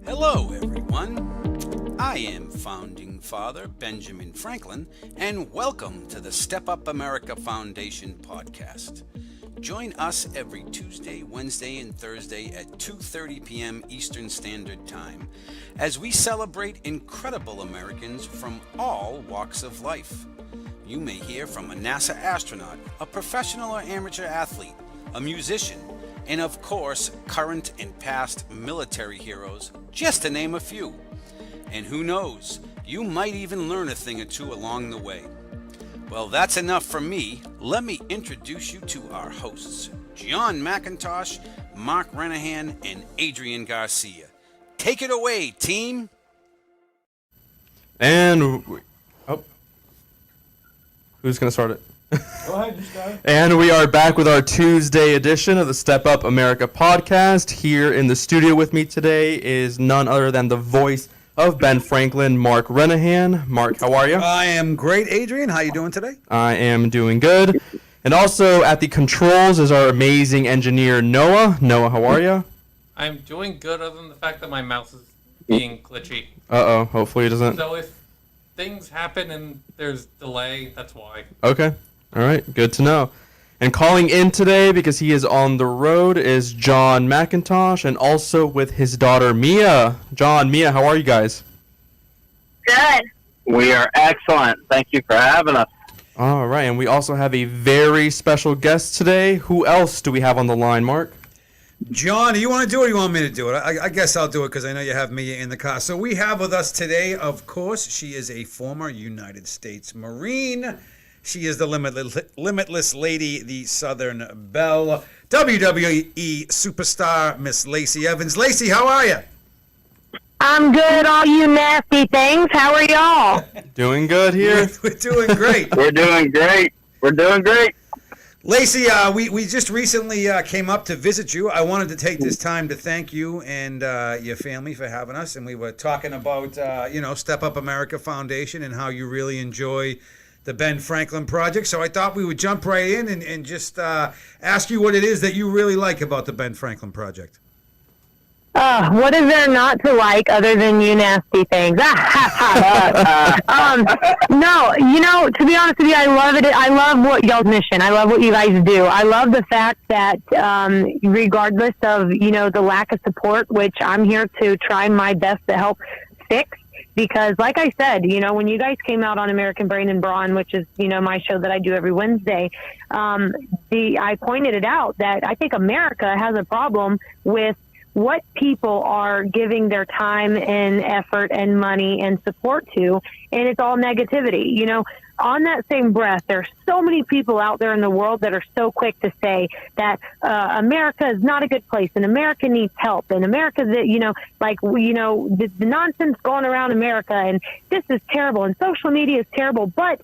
Hello, everyone. I am Founding Father Benjamin Franklin, and welcome to the Step Up America Foundation podcast. Join us every Tuesday, Wednesday, and Thursday at 2:30 p.m. Eastern Standard Time as we celebrate incredible Americans from all walks of life. You may hear from a NASA astronaut, a professional or amateur athlete, a musician, and of course, current and past military heroes, just to name a few. And who knows, you might even learn a thing or two along the way. Well, that's enough from me. Let me introduce you to our hosts, John McIntosh, Mark Renahan, and Adrian Garcia. Take it away, team! And who's going to start it? Go ahead, just go. And we are back with our Tuesday edition of the Step Up America podcast. Here in the studio with me today is none other than the voice of Ben Franklin, Mark Renahan. Mark, how are you? I am great, Adrian. How you doing today? I am doing good. And also at the controls is our amazing engineer, Noah. Noah, how are you? I'm doing good other than the fact that my mouse is being glitchy. Uh-oh, hopefully it doesn't. So if things happen and there's delay, that's why. Okay. All right, good to know. And calling in today, because he is on the road, is John McIntosh, and also with his daughter, Mia. John, Mia, how are you guys? Good. We are excellent. Thank you for having us. All right, and we also have a very special guest today. Who else do we have on the line, Mark? John, do you want to do it or you want me to do it? I guess I'll do it because I know you have Mia in the car. So we have with us today, of course, she is a former United States Marine. She is the limitless lady, the Southern Belle, WWE superstar, Miss Lacey Evans. Lacey, how are you? I'm good, all you nasty things. How are y'all? Doing good here. We're doing great. We're doing great. We're doing great. Lacey, we just recently came up to visit you. I wanted to take this time to thank you and your family for having us. And we were talking about, Step Up America Foundation and how you really enjoy the Ben Franklin Project. So I thought we would jump right in and just ask you what it is that you really like about the Ben Franklin Project. What is there not to like other than you nasty things? No, to be honest with you, I love it. I love what y'all's mission. I love what you guys do. I love the fact that regardless of, the lack of support, which I'm here to try my best to help fix, because like I said, when you guys came out on American Brain and Brawn, which is, my show that I do every Wednesday, I pointed it out that I think America has a problem with what people are giving their time and effort and money and support to, and it's all negativity. On that same breath, there's so many people out there in the world that are so quick to say that America is not a good place and America needs help and America, the nonsense going around America and this is terrible and social media is terrible, but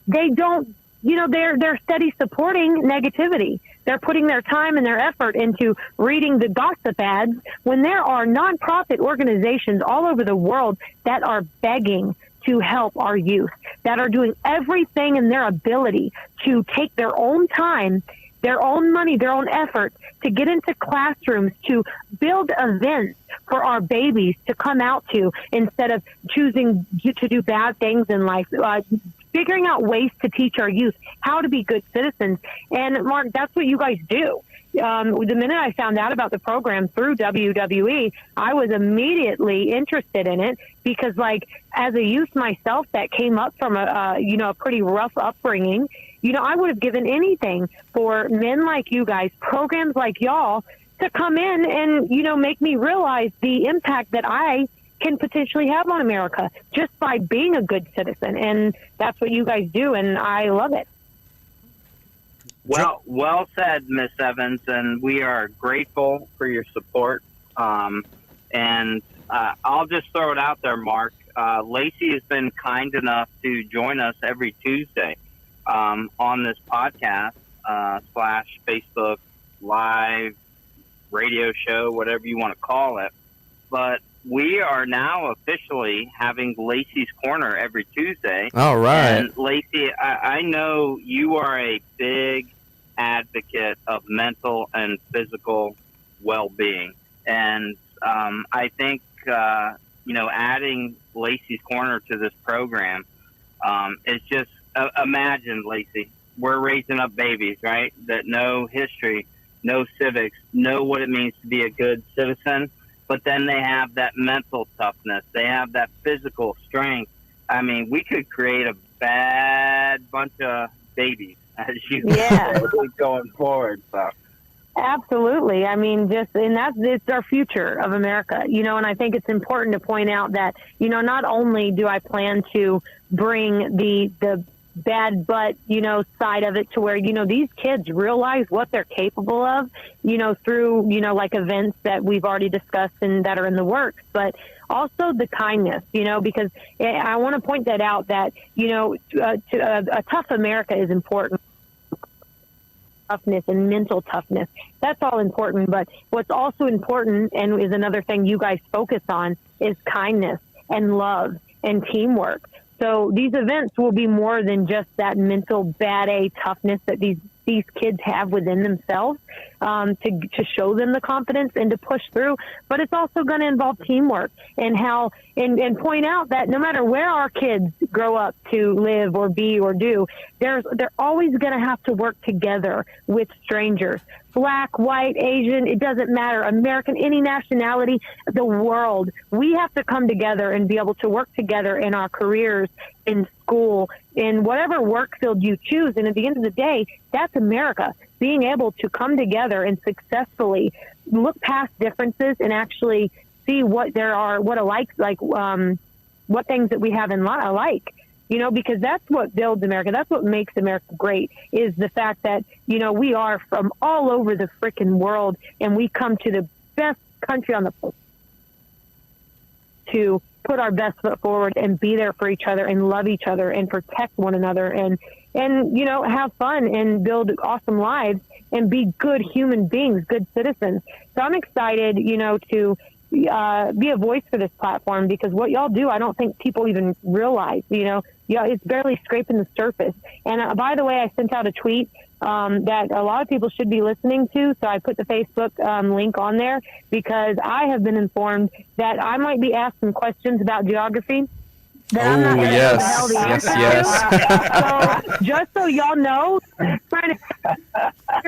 they don't, they're steady supporting negativity. They're putting their time and their effort into reading the gossip ads when there are nonprofit organizations all over the world that are begging to help our youth, that are doing everything in their ability to take their own time, their own money, their own effort to get into classrooms, to build events for our babies to come out to instead of choosing to do bad things in life, figuring out ways to teach our youth how to be good citizens. And Mark, that's what you guys do. The minute I found out about the program through WWE, I was immediately interested in it because, as a youth myself that came up from a pretty rough upbringing, I would have given anything for men like you guys, programs like y'all, to come in and, make me realize the impact that I can potentially have on America just by being a good citizen. And that's what you guys do, and I love it. Well said, Miss Evans, and we are grateful for your support. I'll just throw it out there, Mark. Lacey has been kind enough to join us every Tuesday on this podcast / Facebook Live radio show, whatever you want to call it. But we are now officially having Lacey's Corner every Tuesday. All right. And Lacey, I know you are a big advocate of mental and physical well-being. And I think adding Lacey's Corner to this program is just imagine, Lacey, we're raising up babies, right, that know history, know civics, know what it means to be a good citizen, but then they have that mental toughness. They have that physical strength. I mean, we could create a bad bunch of babies, as you Yeah. say, going forward. So. Absolutely. I mean, it's our future of America, and I think it's important to point out that, not only do I plan to bring the bad butt, side of it to where, these kids realize what they're capable of, through, like events that we've already discussed and that are in the works, but also the kindness, because I want to point that out that, a tough America is important. Toughness and mental toughness. That's all important. But what's also important, and is another thing you guys focus on, is kindness and love and teamwork. So these events will be more than just that mental bad A toughness that these kids have within themselves, to show them the confidence and to push through. But it's also going to involve teamwork and and point out that no matter where our kids grow up to live or be or do, they're always going to have to work together with strangers. Black, white, Asian, it doesn't matter. American, any nationality, the world. We have to come together and be able to work together in our careers, in school, in whatever work field you choose. And at the end of the day, that's America. Being able to come together and successfully look past differences and actually see what there are, what what things that we have in alike. Because that's what builds America. That's what makes America great, is the fact that, we are from all over the frickin' world, and we come to the best country on the planet to put our best foot forward and be there for each other and love each other and protect one another and have fun and build awesome lives and be good human beings, good citizens. So I'm excited, to be a voice for this platform, because what y'all do, I don't think people even realize, it's barely scraping the surface. And by the way, I sent out a tweet that a lot of people should be listening to. So I put the Facebook link on there, because I have been informed that I might be asked some questions about geography that I'm not going to know the hell the answer to. So just so y'all know,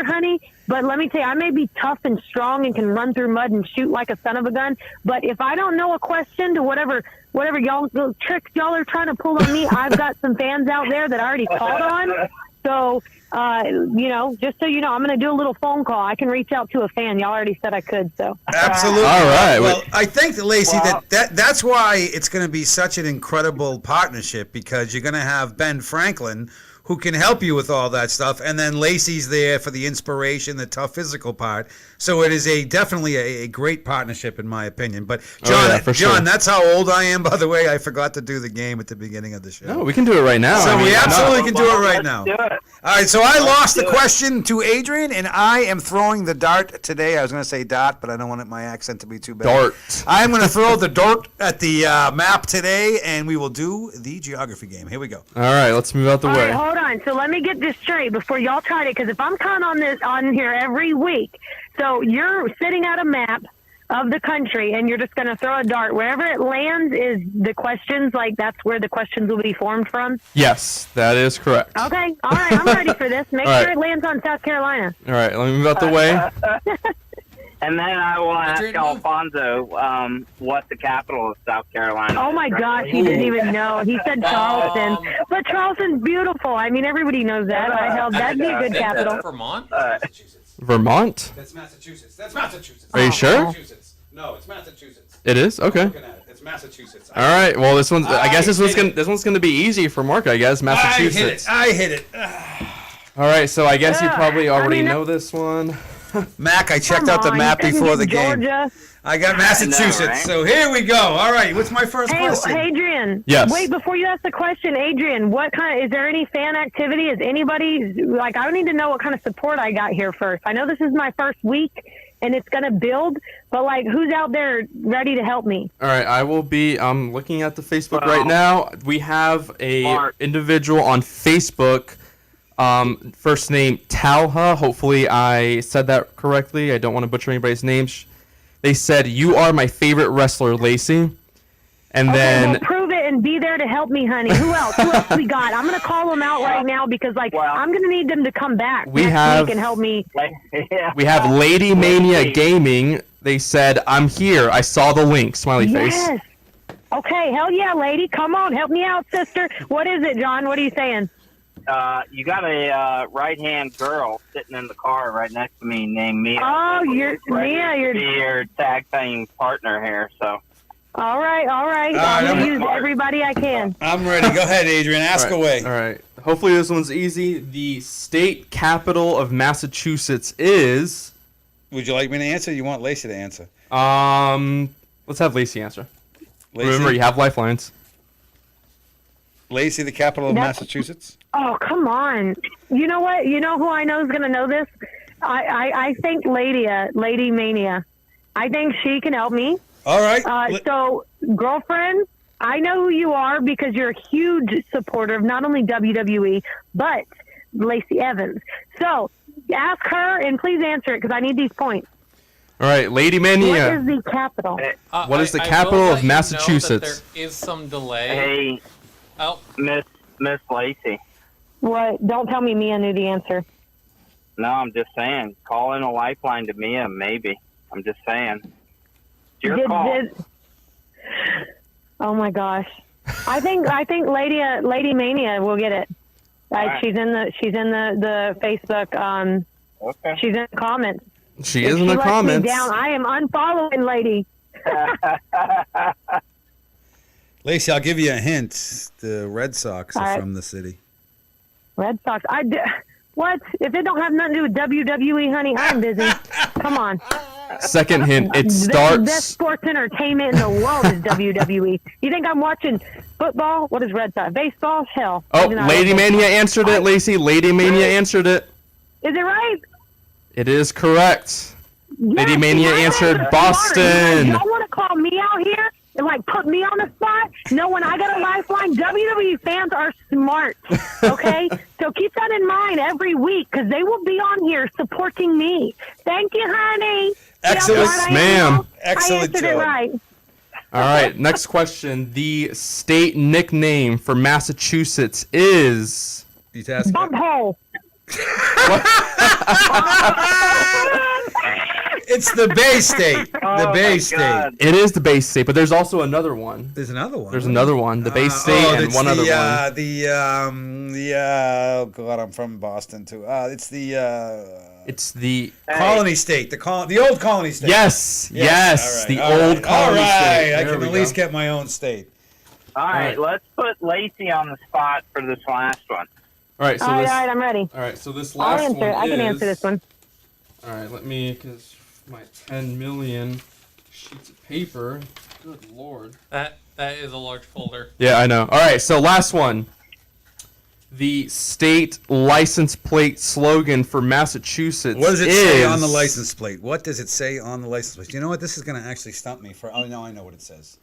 honey, but let me tell you, I may be tough and strong and can run through mud and shoot like a son of a gun, but if I don't know a question to whatever y'all little tricks y'all are trying to pull on me, I've got some fans out there that I already called on. So, just so you know, I'm going to do a little phone call. I can reach out to a fan. Y'all already said I could, so. Absolutely. All right. Well, I think, Lacey, that's why it's going to be such an incredible partnership, because you're going to have Ben Franklin, who can help you with all that stuff, and then Lacey's there for the inspiration, the tough physical part. So it is definitely a great partnership, in my opinion. But John, John, that's how old I am, by the way. I forgot to do the game at the beginning of the show. No, we can do it right now. So we absolutely can do it right now. Do it. All right, so I lost the question to Adrian, and I am throwing the dart today. I was going to say dot, but I don't want my accent to be too bad. Dart. I'm going to throw the dart at the map today, and we will do the geography game. Here we go. All right, let's move out the All way. right, hold on. So let me get this straight before y'all try it, because if I'm counting on here every week, so you're sitting at a map of the country and you're just going to throw a dart wherever it lands. Is the questions, like, that's where the questions will be formed from? Yes, that is correct. Okay, all right, I'm ready for this. Make All sure right. it lands on South Carolina. All right, let me move out the way. And then I will ask Adrian, Alfonso what the capital of South Carolina is. Oh my gosh, he didn't even know. He said Charleston, but Charleston's beautiful. I mean, everybody knows that. That'd be a good capital. Vermont? Vermont? That's Massachusetts. That's Massachusetts. Are you sure? Massachusetts. No, it's Massachusetts. It is? Okay. Looking at it. It's Massachusetts. All right. Well, this one's. I guess this hit one's gonna be easy for Mark. I guess Massachusetts. I hit it. All right. So I guess you Yeah, probably I already mean, know this one. Mac, I checked Come out the on, map you couldn't before get the game. Georgia. I got Massachusetts. right? So here we go. All right. What's my first Hey, question? Adrian. Yes. Wait, before you ask the question, Adrian, is there any fan activity? Is anybody, like, I need to know what kind of support I got here first. I know this is my first week and it's going to build, but, like, who's out there ready to help me? All right. I will be. I'm looking at the Facebook right now. We have a Mark. individual on Facebook. First name Talha. Hopefully I said that correctly. I don't want to butcher anybody's name. They said, "You are my favorite wrestler, Lacey." And Okay, then well, prove it and be there to help me, honey. Who else? Who else we got? I'm going to call them out right now because, I'm going to need them to come back next week and help me. we have Lady Mania Gaming. They said, "I'm here. I saw the link." Smiley face. Yes. Okay, hell yeah, lady. Come on, help me out, sister. What is it, John? What are you saying? You got a right-hand girl sitting in the car right next to me named Mia. Oh, Mia. You're your tag team partner here, so. all right. I'm going to use everybody I can. I'm ready. Go ahead, Adrian. Ask away. All right. Hopefully this one's easy. The state capital of Massachusetts is. Would you like me to answer? You want Lacey to answer? Let's have Lacey answer. Lacey? Remember, you have lifelines. Lacey, the capital of Massachusetts? Oh, come on. You know what? You know who I know is going to know this? I think Lady Mania. I think she can help me. All right. So, girlfriend, I know who you are because you're a huge supporter of not only WWE, but Lacey Evans. So, ask her and please answer it because I need these points. All right, Lady Mania. What is the capital? What is the I capital will of let you know Massachusetts? that there is some delay. Hey, Oh, Miss Lacey. What? Don't tell me Mia knew the answer. No, I'm just saying. Call in a lifeline to Mia, maybe. I'm just saying. It's your call. Oh my gosh. I think Lady Mania will get it. right. She's in the Facebook. Okay. She's in the comments. She If is in the lets comments. Me down, I am unfollowing Lady. Lacey, I'll give you a hint. The Red Sox are All right. from the city. Red Sox. What? If it don't have nothing to do with WWE, honey, I'm busy. Come on. Second hint, it The best starts. sports entertainment in the world is WWE. You think I'm watching football? What is Red Sox? Baseball? Hell. Oh, You know, Lady Mania answered it, Lacey. Lady Mania answered it. Is it right? It is correct. Lady Yes, Mania I answered am. Boston. Y'all want to call me out here and put me on the spot? No, when I got a lifeline, WWE fans are smart. Okay, so keep that in mind every week because they will be on here supporting me. Thank you, honey. Excellent, See how smart I am ma'am. now? Excellent I answered it job. right. All right, next question. The state nickname for Massachusetts is. You ask Bump hole. It's the Bay State. The Oh, Bay my State. God. It is the Bay State, but there's also another one. There's another one. There's another one. The Bay State and it's one other one. oh God, I'm from Boston too. It's the It's the. Colony State. The old Colony State. Yes, yes, all the right, all old right. colony All right, state. I There can we at least go. get my own state. All right, right. let's put Lacey on the spot for this last one. All right, so All this. right, I'm ready. All right, so this I'll last answer one it. I can is- answer this one. All right, let me, because my 10 million sheets of paper. Good lord. that is a large folder. Yeah, I know. All right, so last one. The state license plate slogan for Massachusetts What does it is... say on the license plate? What does it say on the license plate? You know what? This is going to actually stump me. Oh, no, I know what it says.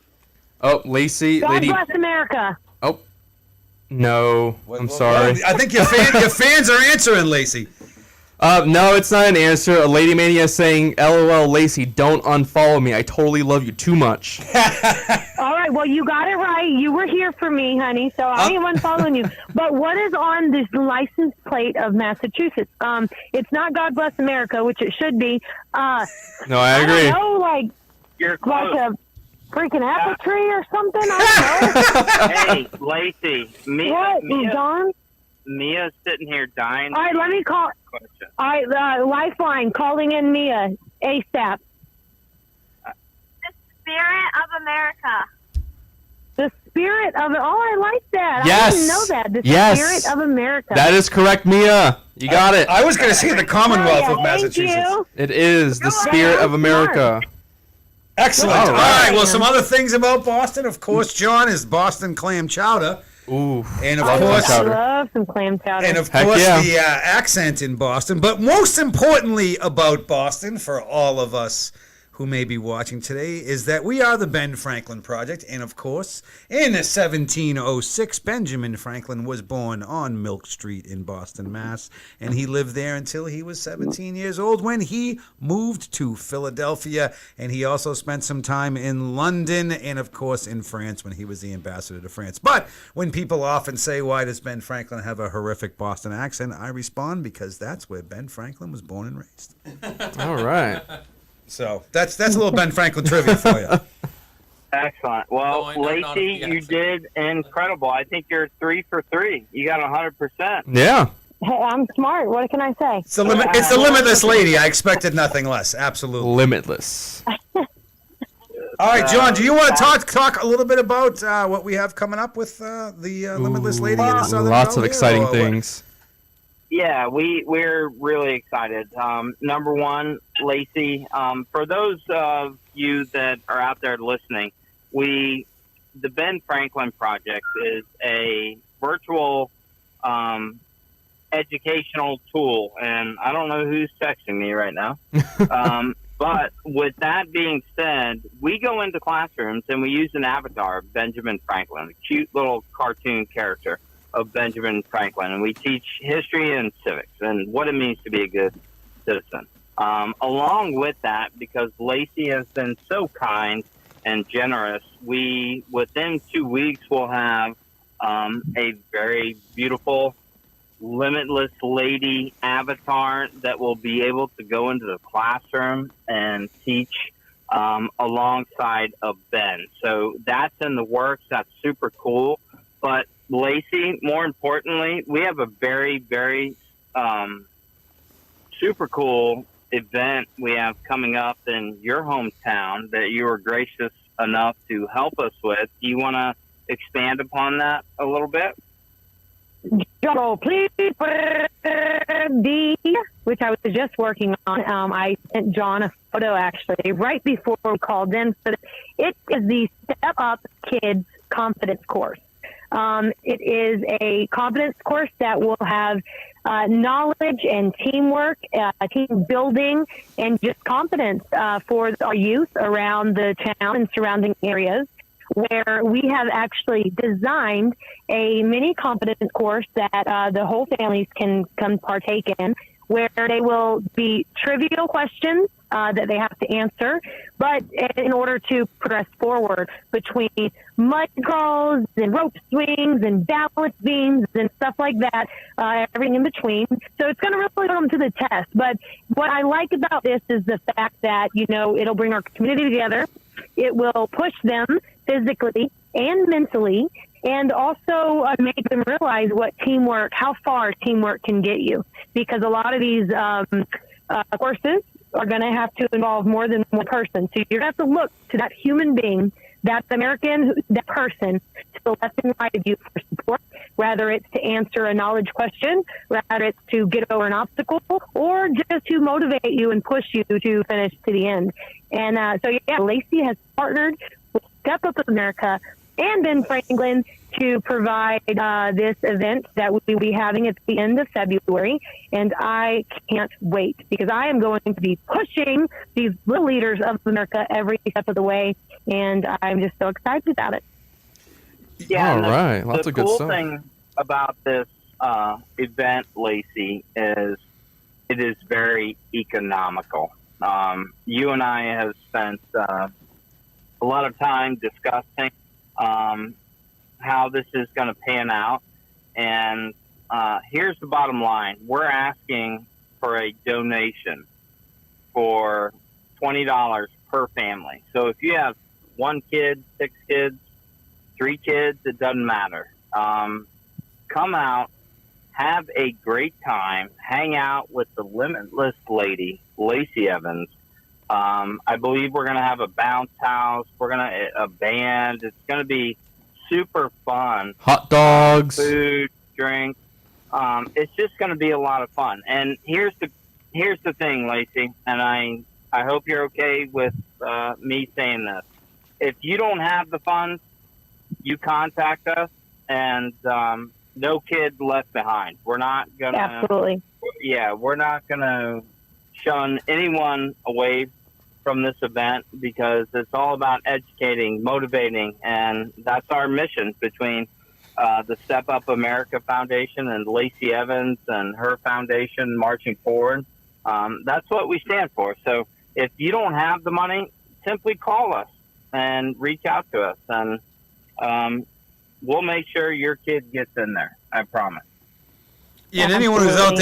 Oh, Lacey, God lady. bless America. Oh, no, What- I'm what- sorry. I think your fans are answering, Lacey. No, it's not an answer. A Lady Mania is saying, LOL, Lacey, don't unfollow me. I totally love you too much. All right, well, you got it right. You were here for me, honey, so I am unfollowing you. But what is on this license plate of Massachusetts? It's not God Bless America, which it should be. No, I agree. don't know, like You're close. a freaking apple tree or something. I Hey, Lacey. don't know. What, John? Mia's sitting here dying. All right, let me call. Question. All right, Lifeline, calling in Mia ASAP. Spirit of America. The spirit of it. Oh, I like that. Yes. I didn't know that. The Yes. spirit of America. That is correct, Mia. You got it. I was going to say the Commonwealth Oh, of yeah, Massachusetts. Thank you. It is the You're spirit right. of America. Excellent. All All right. right. Well, some other things about Boston, of course, John, is Boston clam chowder. Ooh. And of Love course, clam chowder. I love some clam chowder. And of Heck course, yeah. the accent in Boston. But most importantly about Boston, for all of us who may be watching today is that we are the Ben Franklin Project, and of course, in 1706, Benjamin Franklin was born on Milk Street in Boston, Mass., and he lived there until he was 17 years old when he moved to Philadelphia, and he also spent some time in London and, of course, in France when he was the ambassador to France. But when people often say, why does Ben Franklin have a horrific Boston accent, I respond, because that's where Ben Franklin was born and raised. All right. So that's a little Ben Franklin trivia for you. Excellent. Well, No, I know not Lacey, the you accent. did incredible. I think you're 3 for 3. You got 100%. Yeah. Hey, I'm smart. What can I say? It's the limitless lady. I expected nothing less. Absolutely. Limitless. All right, John, do you want to talk a little bit about what we have coming up with the limitless lady in the Southern Lots of Belle exciting here, or what? things. Yeah, we're really excited. Number one, Lacey, for those of you that are out there listening, the Ben Franklin Project is a virtual educational tool, and I don't know who's texting me right now. But with that being said, we go into classrooms and we use an avatar of Benjamin Franklin, a cute little cartoon character of Benjamin Franklin, and we teach history and civics and what it means to be a good citizen. Along with that, because Lacey has been so kind and generous, we, within 2 weeks, will have a very beautiful limitless lady avatar that will be able to go into the classroom and teach alongside of Ben. So that's in the works. That's super cool. But Lacey, more importantly, we have a very, very super cool event we have coming up in your hometown that you were gracious enough to help us with. Do you want to expand upon that a little bit? So please, which I was just working on. I sent John a photo actually right before we called in. So it is the Step Up Kids Confidence Course. It is a confidence course that will have knowledge and teamwork, team building, and just confidence for our youth around the town and surrounding areas, where we have actually designed a mini confidence course that the whole families can come partake in, where they will be trivial questions that they have to answer, but in order to progress forward between mud crawls and rope swings and balance beams and stuff like that, everything in between. So it's going to really put them to the test. But what I like about this is the fact that, you know, it'll bring our community together. It will push them physically and mentally, and also make them realize how far teamwork can get you. Because a lot of these courses are going to have to involve more than one person. So you're going to have to look to that human being, that American, that person, to the left and right of you for support, whether it's to answer a knowledge question, whether it's to get over an obstacle, or just to motivate you and push you to finish to the end. And so, yeah, Lacey has partnered with Step Up America and Ben Franklin to provide this event that we'll be having at the end of February. And I can't wait, because I am going to be pushing these little leaders of America every step of the way. And I'm just so excited about it. Yeah, All right. Lots the of good cool stuff. thing about this event, Lacey, is it is very economical. You and I have spent a lot of time discussing how this is going to pan out. And here's the bottom line. We're asking for a donation for $20 per family. So if you have 1 kid, 6 kids, 3 kids, it doesn't matter. Come out, have a great time, hang out with the limitless lady, Lacey Evans. I believe we're going to have a bounce house. We're going to a band. It's going to be super fun. Hot dogs. Food, drink. It's just going to be a lot of fun. And here's the thing, Lacey, and I hope you're okay with me saying this. If you don't have the funds, you contact us, and no kid left behind. We're not going to... Absolutely. Yeah, we're not going to shun anyone away from this event because it's all about educating, motivating, and that's our mission between the Step Up America Foundation and Lacey Evans and her foundation marching forward. That's what we stand for. So if you don't have the money, simply call us and reach out to us, and we'll make sure your kid gets in there. I promise. Yeah, and anyone who's out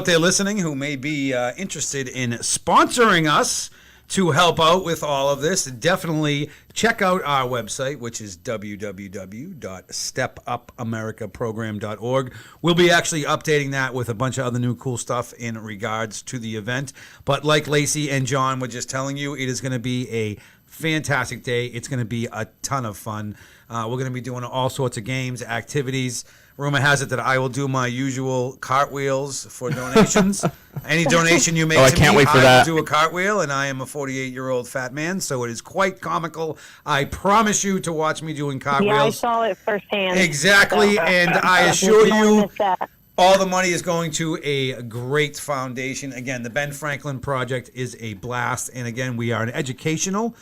there listening who may be interested in sponsoring us to help out with all of this, definitely check out our website, which is www.stepupamericaprogram.org. We'll be actually updating that with a bunch of other new cool stuff in regards to the event. But like Lacey and John were just telling you, it is going to be a fantastic day. It's going to be a ton of fun. We're going to be doing all sorts of games, activities. Rumor has it that I will do my usual cartwheels for donations. Any donation you make I to can't me, wait for I that. will do a cartwheel, and I am a 48-year-old fat man, so it is quite comical. I promise you to watch me doing cartwheels. Yeah, I saw it firsthand. Exactly, and I assure you, Miss that. all the money is going to a great foundation. Again, the Ben Franklin Project is a blast, and again, we are an educational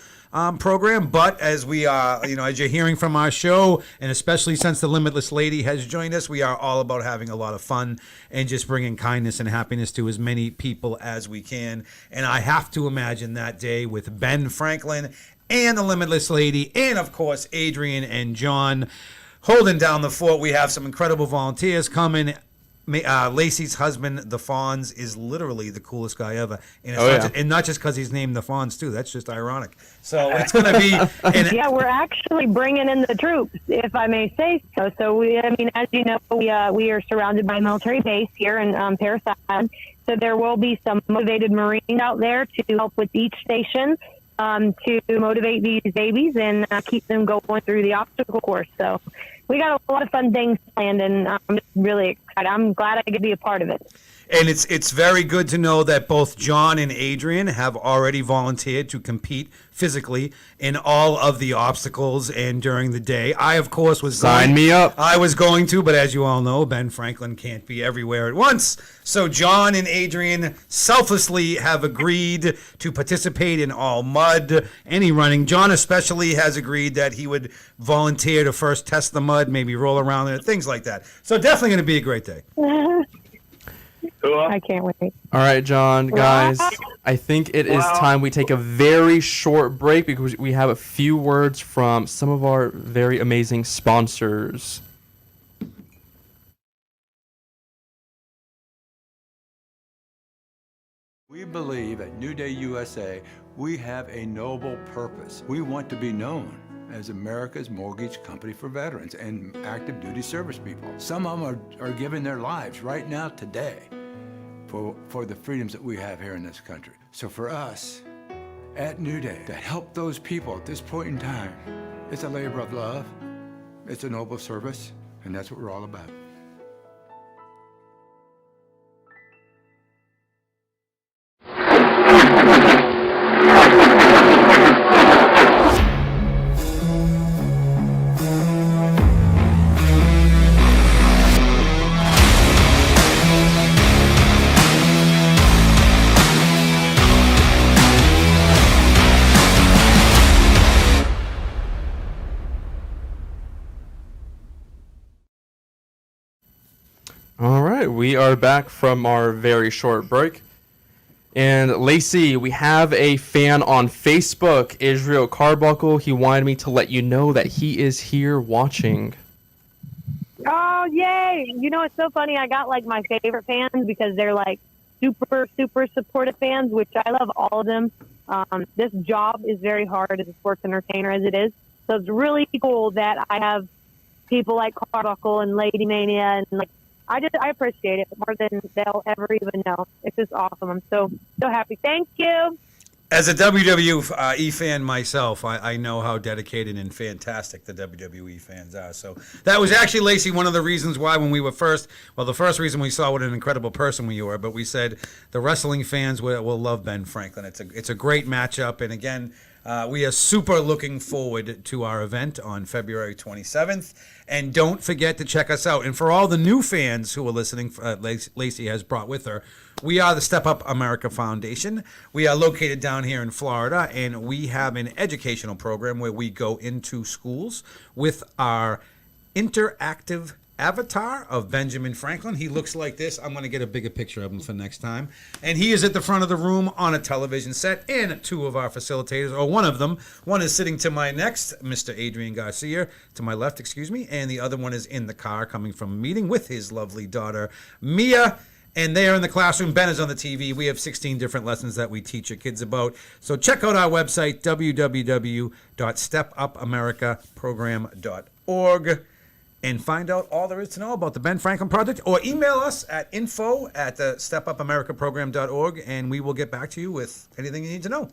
program, but as we are, as you're hearing from our show, and especially since the Limitless Lady has joined us, we are all about having a lot of fun and just bringing kindness and happiness to as many people as we can. And I have to imagine that day with Ben Franklin and the Limitless Lady, and of course Adrian and John holding down the fort. We have some incredible volunteers coming. Lacey's husband, the Fonz, is literally the coolest guy ever, and it's not just because he's named the Fonz too. That's just ironic. So it's going to be. Yeah, we're actually bringing in the troops, if I may say so. So as you know, we are surrounded by a military base here in Paris Island. So there will be some motivated Marines out there to help with each station to motivate these babies and keep them going through the obstacle course. So we got a lot of fun things planned, and I'm just really excited. I'm glad I could be a part of it. And it's very good to know that both John and Adrian have already volunteered to compete physically in all of the obstacles and during the day. I, of course, was Sign me up. I was going to, but as you all know, Ben Franklin can't be everywhere at once. So John and Adrian selflessly have agreed to participate in all mud, any running. John especially has agreed that he would volunteer to first test the mud, maybe roll around in it, things like that. So definitely going to be a great day. I can't wait. All right, John, guys, I think it is time we take a very short break because we have a few words from some of our very amazing sponsors. We believe at New Day USA, we have a noble purpose. We want to be known as America's mortgage company for veterans and active duty service people. Some of them are giving their lives right now today for the freedoms that we have here in this country. So for us at New Day to help those people at this point in time, it's a labor of love, it's a noble service, and that's what we're all about. All right, we are back from our very short break. And Lacey, we have a fan on Facebook, Israel Carbuncle. He wanted me to let you know that he is here watching. Oh, yay! It's so funny. I got my favorite fans because they're super, super supportive fans, which I love all of them. This job is very hard as a sports entertainer as it is. So it's really cool that I have people like Carbuncle and Lady Mania, and I appreciate it more than they'll ever even know. It's just awesome. I'm so happy. Thank you. As a WWE fan myself, I know how dedicated and fantastic the WWE fans are. So that was actually, Lacey, one of the reasons why when we were the first reason we saw what an incredible person you were, but we said the wrestling fans will love Ben Franklin. It's a great matchup. And again, We are super looking forward to our event on February 27th. And don't forget to check us out. And for all the new fans who are listening, Lacey has brought with her, we are the Step Up America Foundation. We are located down here in Florida, and we have an educational program where we go into schools with our interactive avatar of Benjamin Franklin. He looks like this. I'm going to get a bigger picture of him for next time. And he is at the front of the room on a television set, and two of our facilitators, or one of them. One is sitting to my next, Mr. Adrian Garcia, to my left, excuse me, and the other one is in the car coming from a meeting with his lovely daughter, Mia. And they are in the classroom. Ben is on the TV. We have 16 different lessons that we teach your kids about. So check out our website, www.stepupamericaprogram.org. and find out all there is to know about the Ben Franklin Project, or email us at info@stepupamericaprogram.org, and we will get back to you with anything you need to know.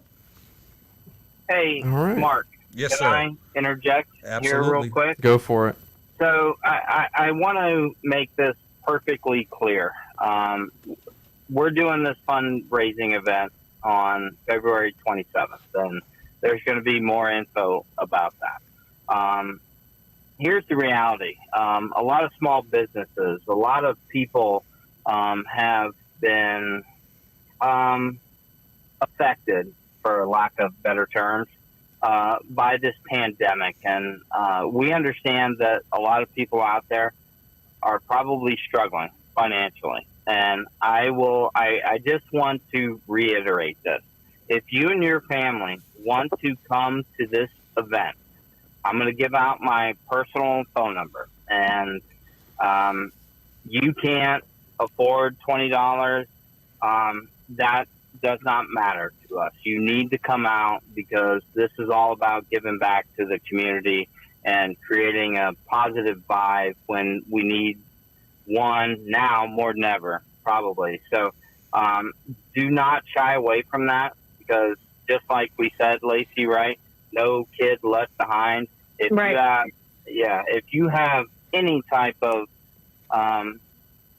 Hey, All right. Mark. Yes, can sir. I interject Absolutely. here real quick? Go for it. So I want to make this perfectly clear. We're doing this fundraising event on February 27th, and there's going to be more info about that. Here's the reality. A lot of small businesses, a lot of people have been affected, for lack of better terms, by this pandemic. And we understand that a lot of people out there are probably struggling financially. And I just want to reiterate this. If you and your family want to come to this event, I'm going to give out my personal phone number, and you can't afford $20. That does not matter to us. You need to come out, because this is all about giving back to the community and creating a positive vibe when we need one now more than ever, probably. So do not shy away from that, because just like we said, Lacey, right? No kid left behind. If Right. if you have any type of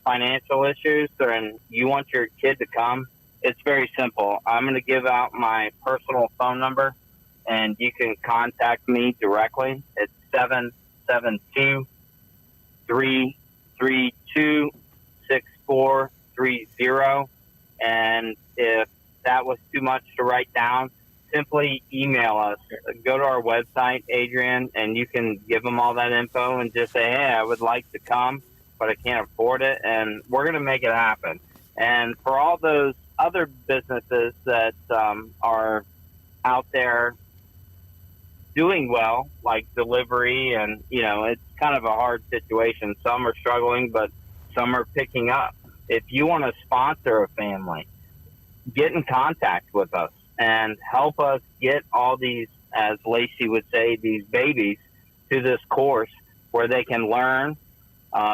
financial issues and you want your kid to come, it's very simple. I'm going to give out my personal phone number, and you can contact me directly. It's 772-332-6430. And if that was too much to write down, simply email us. Go to our website, Adrian, and you can give them all that info and just say, hey, I would like to come, but I can't afford it, and we're going to make it happen. And for all those other businesses that are out there doing well, like delivery, and, it's kind of a hard situation. Some are struggling, but some are picking up. If you want to sponsor a family, get in contact with us and help us get all these, as Lacey would say, these babies to this course where they can learn,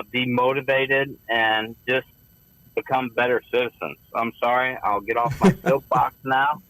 be motivated, and just become better citizens. I'm sorry, I'll get off my soapbox now.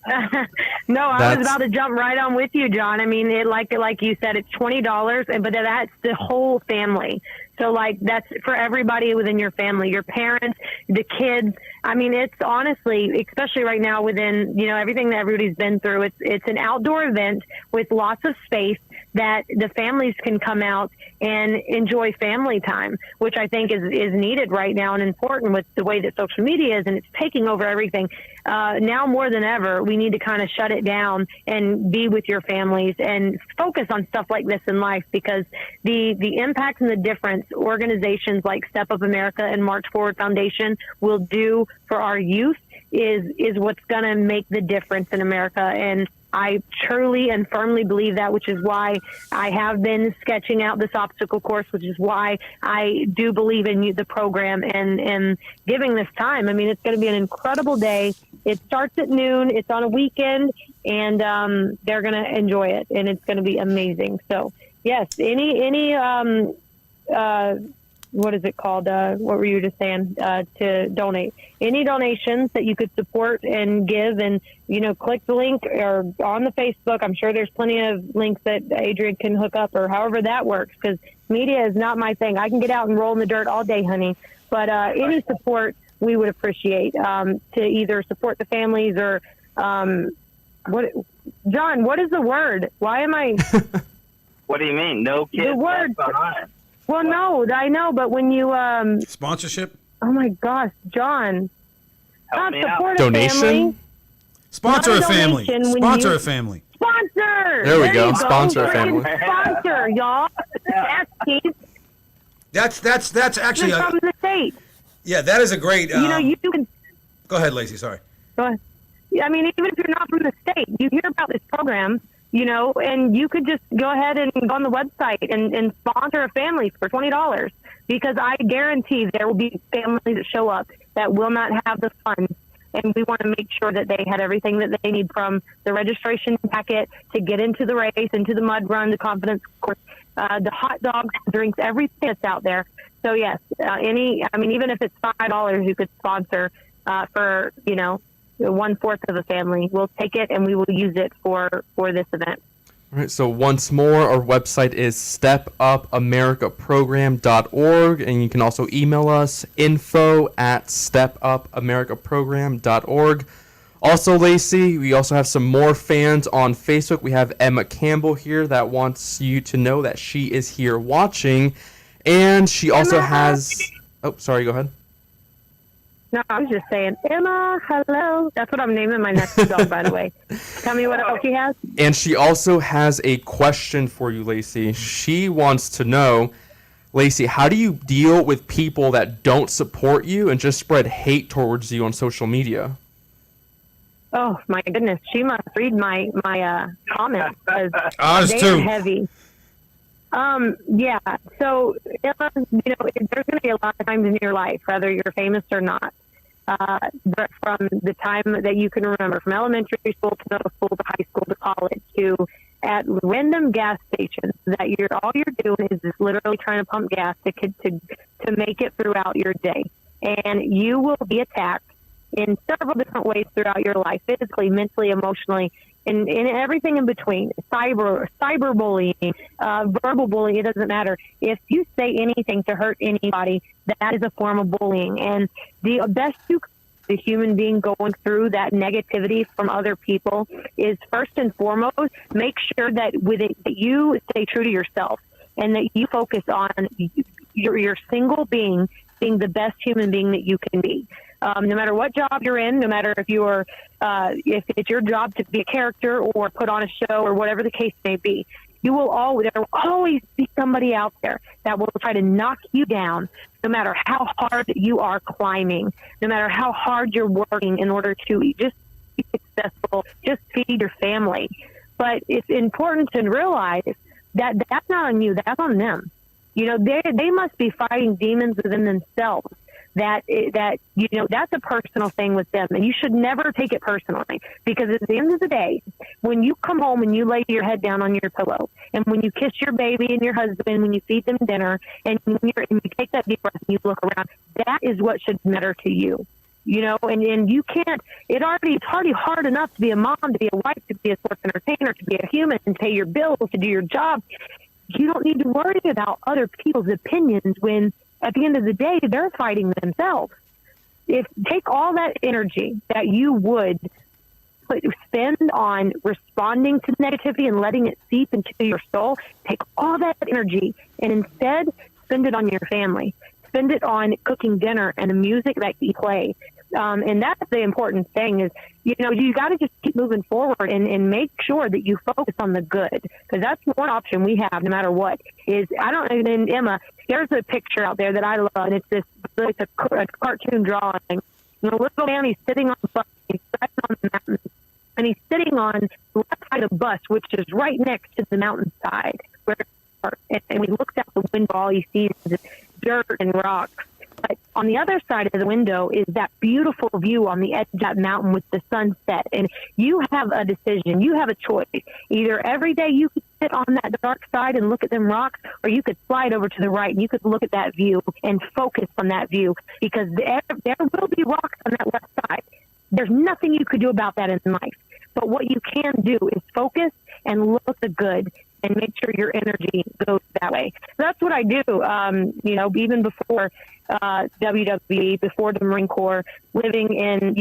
No, I was about to jump right on with you, John. I mean, like you said, it's $20, but that's the whole family. So, that's for everybody within your family, your parents, the kids. I mean, it's honestly, especially right now within, everything that everybody's been through, it's an outdoor event with lots of space that the families can come out and enjoy family time, which I think is needed right now and important with the way that social media is, and it's taking over everything. Now more than ever, we need to kind of shut it down and be with your families and focus on stuff like this in life, because the impact and the difference organizations like Step Up America and March Forward Foundation will do for our youth is what's going to make the difference in America. And I truly and firmly believe that, which is why I have been sketching out this obstacle course, which is why I do believe in the program and giving this time. I mean, it's going to be an incredible day. It starts at noon. It's on a weekend, and they're going to enjoy it, and it's going to be amazing. So, yes, any what is it called? What were you just saying? To donate. Any donations that you could support and give, and, click the link or on the Facebook. I'm sure there's plenty of links that Adrian can hook up, or however that works, because media is not my thing. I can get out and roll in the dirt all day, honey. But any support we would appreciate, to either support the families or what John, what is the word? Why am I? What do you mean? No kids The word. left behind. Well, no, I know, but when you Sponsorship? oh my gosh, John, Help me out. support a Donation? family. Sponsor Not a a family. donation when Sponsor you- a family. Sponsor. There we go. you Sponsor a Freaking family. Sponsor, y'all. That's Keith. That's actually From the state. yeah, that is a great. You know, you can. Go ahead, Lacey. Sorry. Go ahead. Yeah, I mean, even if you're not from the state, you hear about this program, you know, and you could just go ahead and go on the website and sponsor a family for $20, because I guarantee there will be families that show up that will not have the funds. And we want to make sure that they had everything that they need, from the registration packet to get into the race, into the mud run, the confidence course, the hot dogs, drinks, everything that's out there. So yes, even if it's $5, you could sponsor for, 1/4 of a family. We'll take it and we will use it for this event. All right, so once more, our website is stepupamericaprogram.org, and you can also email us info@stepupamericaprogram.org. Also, Lacey, we also have some more fans on Facebook. We have Emma Campbell here that wants you to know that she is here watching, and she also has... Oh, sorry, go ahead. No, I was just saying, Emma, hello. That's what I'm naming my next dog, by the way. Tell me what else she has. And she also has a question for you, Lacey. She wants to know, Lacey, how do you deal with people that don't support you and just spread hate towards you on social media? Oh, my goodness. She must read my comments, because Ours they too. are heavy. Yeah. So, Emma, there's going to be a lot of times in your life, whether you're famous or not, but from the time that you can remember, from elementary school to middle school to high school to college, to at random gas stations, that all you're doing is just literally trying to pump gas to make it throughout your day. And you will be attacked in several different ways throughout your life, physically, mentally, emotionally, and everything in between. Cyberbullying, verbal bullying, it doesn't matter. If you say anything to hurt anybody, that is a form of bullying. And the best the human being going through that negativity from other people is, first and foremost, make sure that you stay true to yourself, and that you focus on your single being the best human being that you can be. No matter what job you're in, no matter if it's your job to be a character or put on a show or whatever the case may be, there will always be somebody out there that will try to knock you down, no matter how hard you are climbing, no matter how hard you're working in order to just be successful, just feed your family. But it's important to realize that that's not on you, that's on them. They must be fighting demons within themselves. That's a personal thing with them, and you should never take it personally, because at the end of the day, when you come home and you lay your head down on your pillow, and when you kiss your baby and your husband, when you feed them dinner, and when you take that deep breath and you look around, that is what should matter to you. And you can't, it's already hard enough to be a mom, to be a wife, to be a sports entertainer, to be a human, and pay your bills, to do your job. You don't need to worry about other people's opinions when, at the end of the day, they're fighting themselves. Take all that energy that you would spend on responding to negativity and letting it seep into your soul, take all that energy and instead spend it on your family. Spend it on cooking dinner and the music that you play. And that's the important thing is, you got to just keep moving forward and make sure that you focus on the good, because that's one option we have no matter what. And Emma, there's a picture out there that I love, and it's a cartoon drawing. The little man, he's sitting on the bus, he's driving on the mountain, and he's sitting on the left side of the bus, which is right next to the mountainside. And when he looks out the window, all he sees is dirt and rocks. But on the other side of the window is that beautiful view on the edge of that mountain with the sunset. And you have a decision. You have a choice. Either every day you could sit on that dark side and look at them rocks, or you could slide over to the right and you could look at that view and focus on that view, because there will be rocks on that left side. There's nothing you could do about that in life. But what you can do is focus and look at the good. and make sure your energy goes that way. So that's what I do. Even before WWE, before the Marine Corps, living in,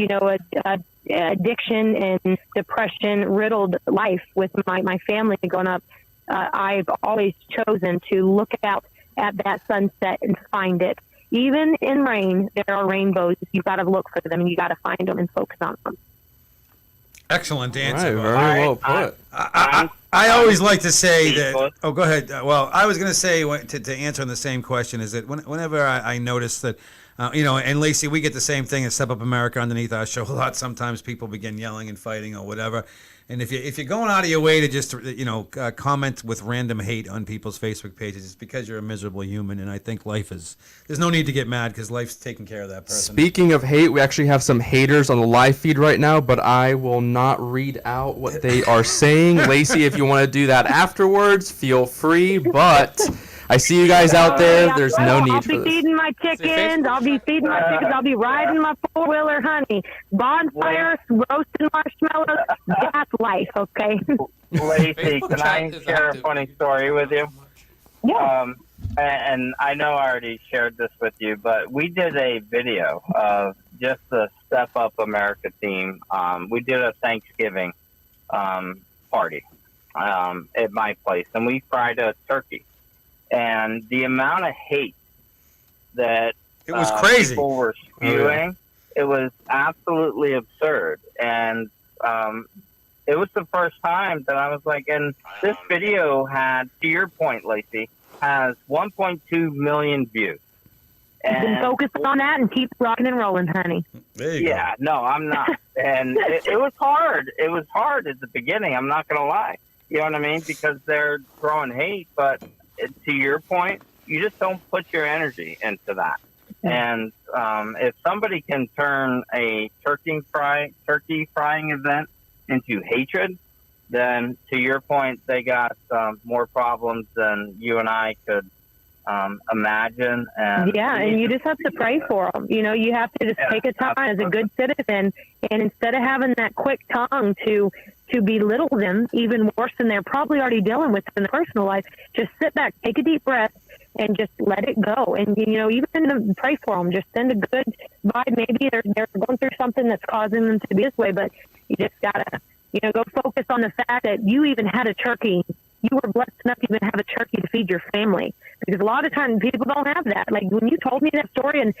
a addiction and depression riddled life with my family growing up, I've always chosen to look out at that sunset and find it. Even in rain, there are rainbows. You've got to look for them, and you got to find them and focus on them. Excellent answer. All right, very well put. I always like to say that. Oh, go ahead. Well, I was going to say to answer on the same question is that whenever I notice that, and Lacey, we get the same thing at Step Up America underneath our show a lot. Sometimes people begin yelling and fighting or whatever. And if you're going out of your way to just comment with random hate on people's Facebook pages, it's because you're a miserable human. And I think there's no need to get mad because life's taking care of that person. Speaking of hate, we actually have some haters on the live feed right now, but I will not read out what they are saying. Lacey, if you want to do that afterwards, feel free. But I see you guys out there. There's no need for this. I'll be feeding my chickens. I'll be riding my four-wheeler, honey. Bonfires, roasting marshmallows. That's life, okay? Lacey, can I share a funny story with you? Yeah. And I know I already shared this with you, but we did a video of just the Step Up America team. We did a Thanksgiving party at my place, and we fried a turkey. And the amount of hate that it was crazy. People were spewing, it was absolutely absurd. And it was the first time that I was like, and this video had, to your point, Lacey, has 1.2 million views. And you can focus on that and keep rocking and rolling, honey. There you go. No, I'm not. And it was hard. It was hard at the beginning. I'm not going to lie. You know what I mean? Because they're throwing hate, but to your point, you just don't put your energy into that. And if somebody can turn a turkey frying event into hatred, then to your point, they got more problems than you and I could imagine. And and you just have to pray for them. You have to just take a time as a good citizen, and instead of having that quick tongue to belittle them even worse than they're probably already dealing with in their personal life, just sit back, take a deep breath, and just let it go. And, even pray for them. Just send a good vibe. Maybe they're going through something that's causing them to be this way, but you just got to, go focus on the fact that you even had a turkey. You were blessed enough to even have a turkey to feed your family. Because a lot of times people don't have that. Like when you told me that story, and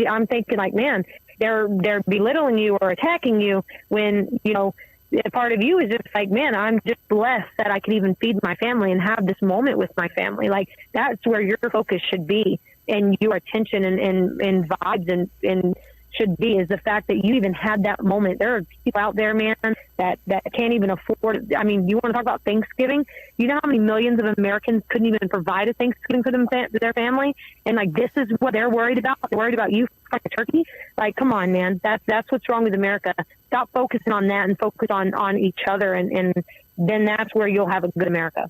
I'm thinking like, man, they're belittling you or attacking you when, a part of you is just like, man, I'm just blessed that I can even feed my family and have this moment with my family. Like that's where your focus should be, and your attention and vibes and should be, is the fact that you even had that moment. There are people out there, man, that can't even afford it. I mean, you want to talk about Thanksgiving? You know how many millions of Americans couldn't even provide a Thanksgiving for their family? And like, this is what they're worried about. They're worried about you like a turkey. Like, come on, man. That's what's wrong with America. Stop focusing on that and focus on each other. And then that's where you'll have a good America.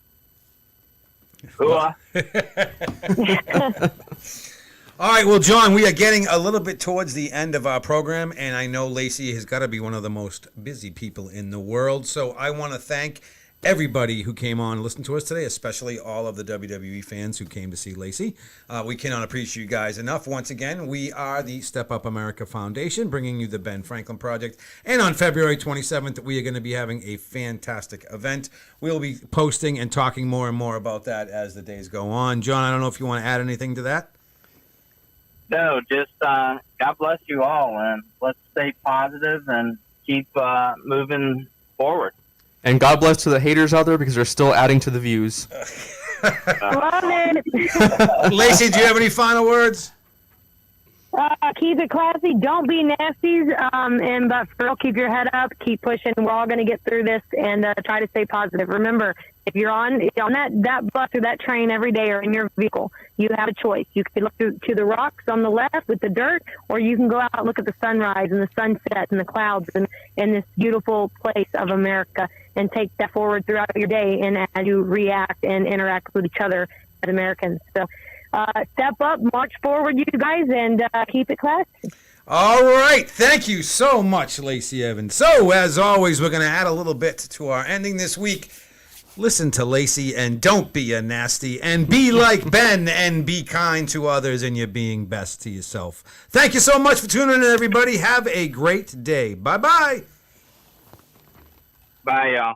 All right, well, John, we are getting a little bit towards the end of our program, and I know Lacey has got to be one of the most busy people in the world, so I want to thank everybody who came on and listened to us today, especially all of the WWE fans who came to see Lacey. We cannot appreciate you guys enough. Once again, we are the Step Up America Foundation, bringing you the Ben Franklin Project, and on February 27th, we are going to be having a fantastic event. We'll be posting and talking more and more about that as the days go on. John, I don't know if you want to add anything to that? No, just God bless you all, and let's stay positive and keep moving forward. And God bless to the haters out there because they're still adding to the views. Love it. Lacey, do you have any final words? Keep it classy. Don't be nasties. But for real, keep your head up. Keep pushing. We're all going to get through this, and try to stay positive. Remember, if you're on that bus or that train every day or in your vehicle, you have a choice. You can look to the rocks on the left with the dirt, or you can go out and look at the sunrise and the sunset and the clouds and this beautiful place of America, and take that forward throughout your day and as you react and interact with each other as Americans. So step up, march forward, you guys, and keep it classy. All right. Thank you so much, Lacey Evans. So, as always, we're going to add a little bit to our ending this week. Listen to Lacey and don't be a nasty, and be like Ben and be kind to others, and you're being best to yourself. Thank you so much for tuning in, everybody. Have a great day. Bye-bye. Bye, y'all.